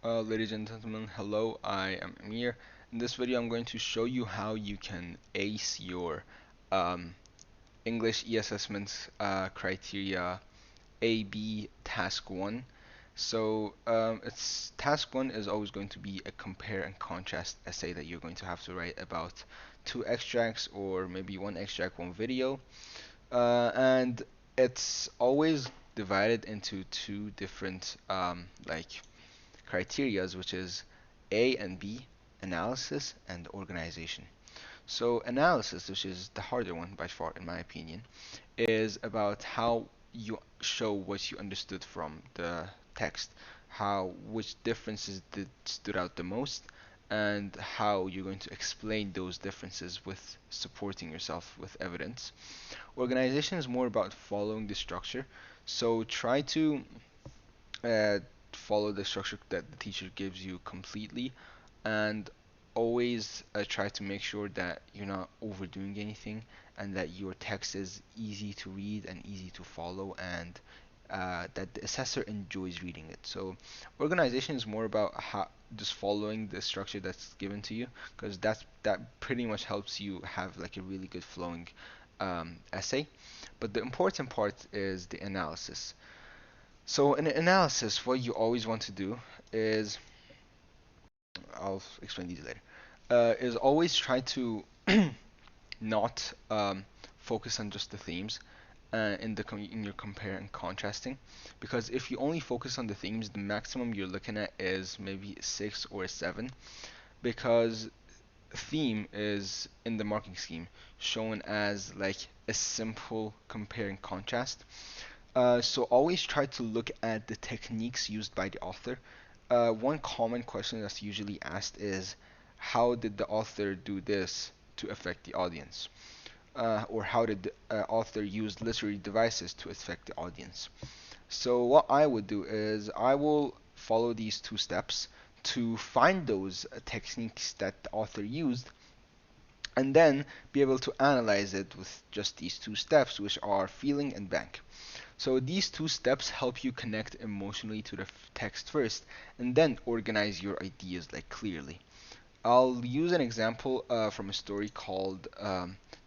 Ladies and gentlemen, hello, I am Amir. In this video, I'm going to show you how you can ace your um, English e-assessments criteria A-B task 1. It's task 1 is always going to be a compare and contrast essay that you're going to have to write about two extracts or maybe one extract, one video. And it's always divided into two different criterias, which is A and B, analysis and organization. So analysis, which is the harder one by far in my opinion, is about how you show what you understood from the text, how which differences did stood out the most, and how you're going to explain those differences with supporting yourself with evidence. Organization is more about following the structure. So try to uh, follow the structure that the teacher gives you completely, and always try to make sure that you're not overdoing anything and that your text is easy to read and easy to follow, and that the assessor enjoys reading it. So organization is more about how just following the structure that's given to you, because that pretty much helps you have like a really good flowing essay. But the important part is the analysis. So in analysis, what you always want to do is, I'll explain these later, is always try to not focus on just the themes in your compare and contrasting, because if you only focus on the themes, the maximum you're looking at is maybe 6 or 7, because theme is in the marking scheme shown as like a simple compare and contrast. So always try to look at the techniques used by the author. One common question that's usually asked is, how did the author do this to affect the audience? Or how did the author use literary devices to affect the audience? So what I would do is I will follow these two steps to find those techniques that the author used, and then be able to analyze it with just these two steps, which are feeling and bank. So these two steps help you connect emotionally to the text first, and then organize your ideas like clearly. I'll use an example from a story called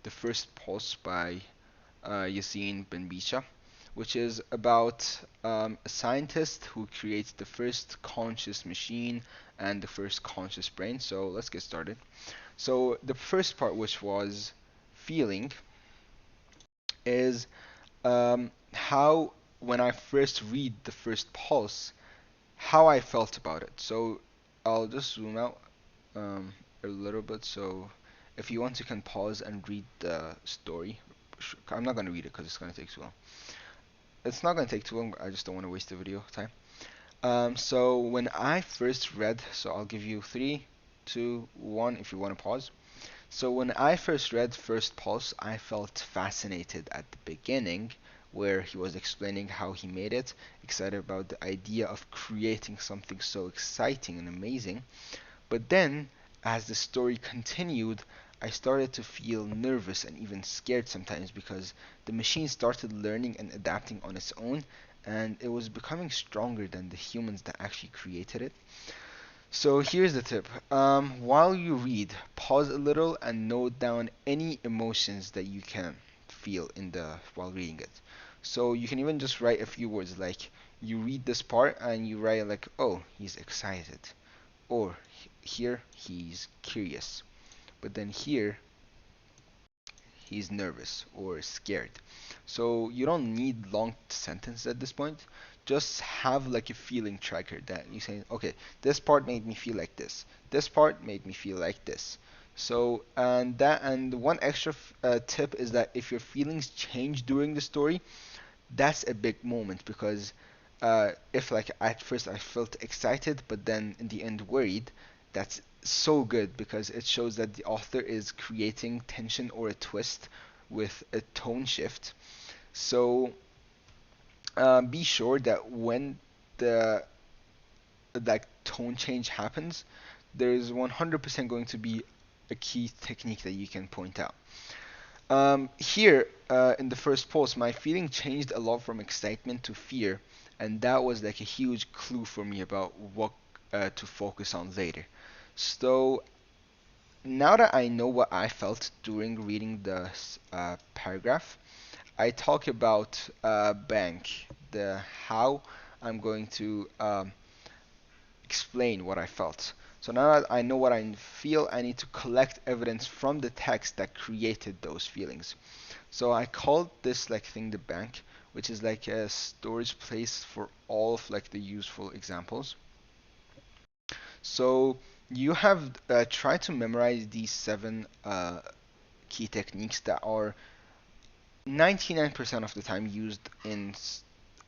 "The First Pulse" by Yassine Ben Bisha, which is about a scientist who creates the first conscious machine and the first conscious brain. So let's get started. So the first part, which was feeling, is how when I first read the first pulse, how I felt about it. So I'll just zoom out a little bit. So if you want, you can pause and read the story. I'm not gonna read it because it's gonna take too long. It's not gonna take too long. I just don't want to waste the video time. So when I first read, so I'll give you 3, 2, 1 if you want to pause. So when I first read First Pulse, I felt fascinated at the beginning, where he was explaining how he made it, excited about the idea of creating something so exciting and amazing. But then, as the story continued, I started to feel nervous and even scared sometimes, because the machine started learning and adapting on its own, and it was becoming stronger than the humans that actually created it. So here's the tip. While you read, pause a little and note down any emotions that you can feel in the while reading it. So you can even just write a few words, like you read this part and you write like, "Oh, he's excited," or "Here he's curious," but then here he's nervous or scared. So you don't need long sentences at this point. Just have like a feeling tracker that you say, okay, this part made me feel like this. This part made me feel like this. So and one extra tip is that if your feelings change during the story, that's a big moment, because if like at first I felt excited but then in the end worried, that's so good because it shows that the author is creating tension or a twist with a tone shift. So be sure that when the like tone change happens, there is 100% going to be a key technique that you can point out. Here, in the first post, my feeling changed a lot from excitement to fear, and that was like a huge clue for me about what to focus on later. So now that I know what I felt during reading the paragraph, I talk about bank, the how I'm going to explain what I felt. So now that I know what I feel, I need to collect evidence from the text that created those feelings. So I called this like thing the bank, which is like a storage place for all of like the useful examples. So you have tried to memorize these seven key techniques that are 99% of the time used in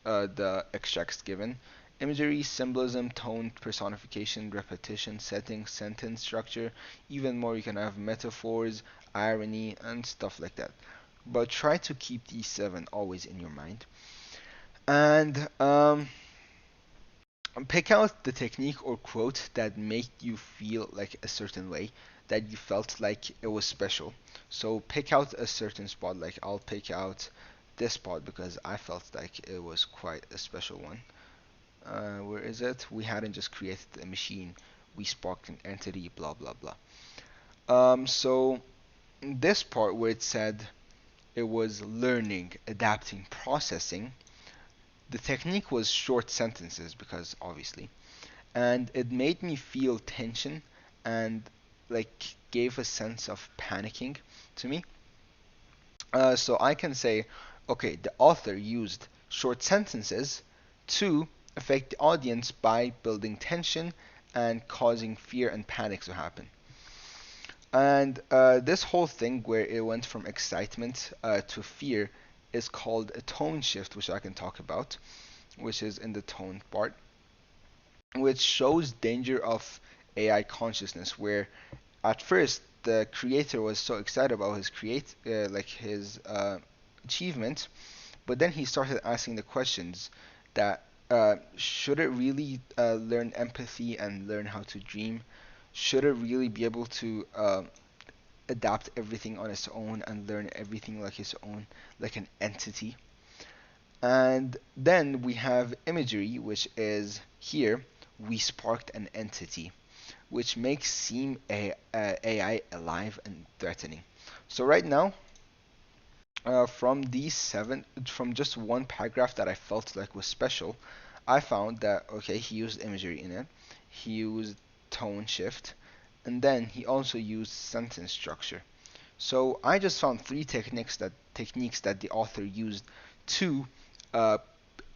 the extracts given. Imagery, symbolism, tone, personification, repetition, setting, sentence structure. Even more, you can have metaphors, irony, and stuff like that. But try to keep these seven always in your mind. And pick out the technique or quote that made you feel like a certain way, that you felt like it was special. So pick out a certain spot, like I'll pick out this spot because I felt like it was quite a special one. Where is it? We hadn't just created a machine, we sparked an entity, blah blah blah. So this part where it said it was learning, adapting, processing, the technique was short sentences because obviously, and it made me feel tension and like gave a sense of panicking to me. So I can say, okay, the author used short sentences to affect the audience by building tension and causing fear and panic to happen. And this whole thing where it went from excitement to fear is called a tone shift, which I can talk about, which is in the tone part, which shows danger of AI consciousness, where at first the creator was so excited about his like his achievement, but then he started asking the questions that should it really learn empathy and learn how to dream? Should it really be able to adapt everything on its own and learn everything like its own, like an entity? And then we have imagery, which is here we sparked an entity, which makes seem AI alive and threatening. So right now, from these seven, from just one paragraph that I felt like was special, I found that okay, he used imagery in it, he used tone shift, and then he also used sentence structure. So I just found three techniques that the author used to uh,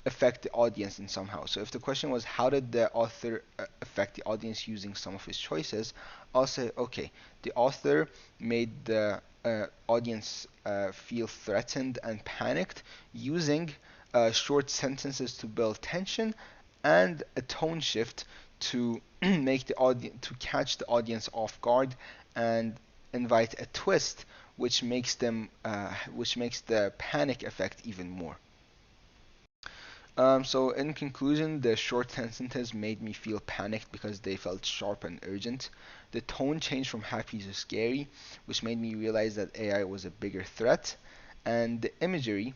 affect the audience in somehow. So if the question was how did the author affect the audience using some of his choices, I'll say okay, the author made the audience feel threatened and panicked using short sentences to build tension and a tone shift to make the audience to catch the audience off guard and invite a twist which makes the panic effect even more. So in conclusion, the short sentences made me feel panicked because they felt sharp and urgent. The tone changed from happy to scary, which made me realize that AI was a bigger threat. And the imagery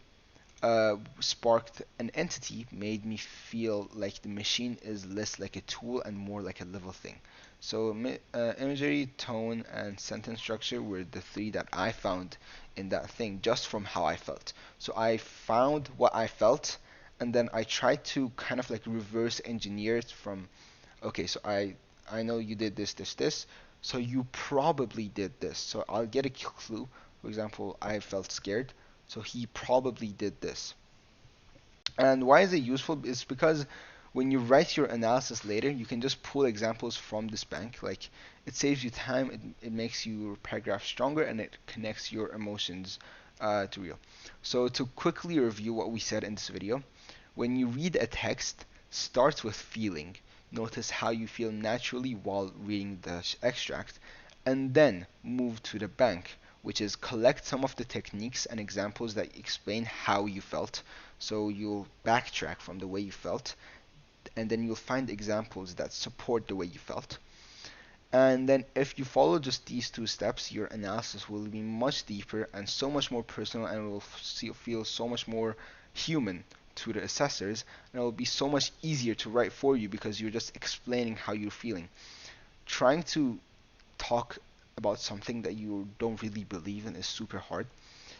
sparked an entity, made me feel like the machine is less like a tool and more like a living thing. So imagery, tone, and sentence structure were the three that I found in that thing just from how I felt. So I found what I felt, and then I tried to kind of like reverse engineer it from, okay, so I know you did this, this, this, so you probably did this. So I'll get a clue. For example, I felt scared, so he probably did this. And why is it useful? It's because when you write your analysis later, you can just pull examples from this bank. Like it saves you time, it makes your paragraph stronger, and it connects your emotions to real. So to quickly review what we said in this video, when you read a text, start with feeling. Notice how you feel naturally while reading the extract, and then move to the bank, which is collect some of the techniques and examples that explain how you felt. So you'll backtrack from the way you felt, and then you'll find examples that support the way you felt. And then if you follow just these two steps, your analysis will be much deeper and so much more personal and will feel so much more human to the assessors, and it will be so much easier to write for you because you're just explaining how you're feeling. Trying to talk about something that you don't really believe in is super hard,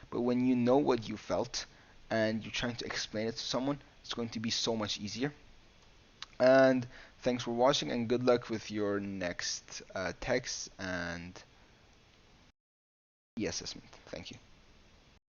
but when you know what you felt and you're trying to explain it to someone, it's going to be so much easier. And thanks for watching, and good luck with your next text and e assessment. Thank you.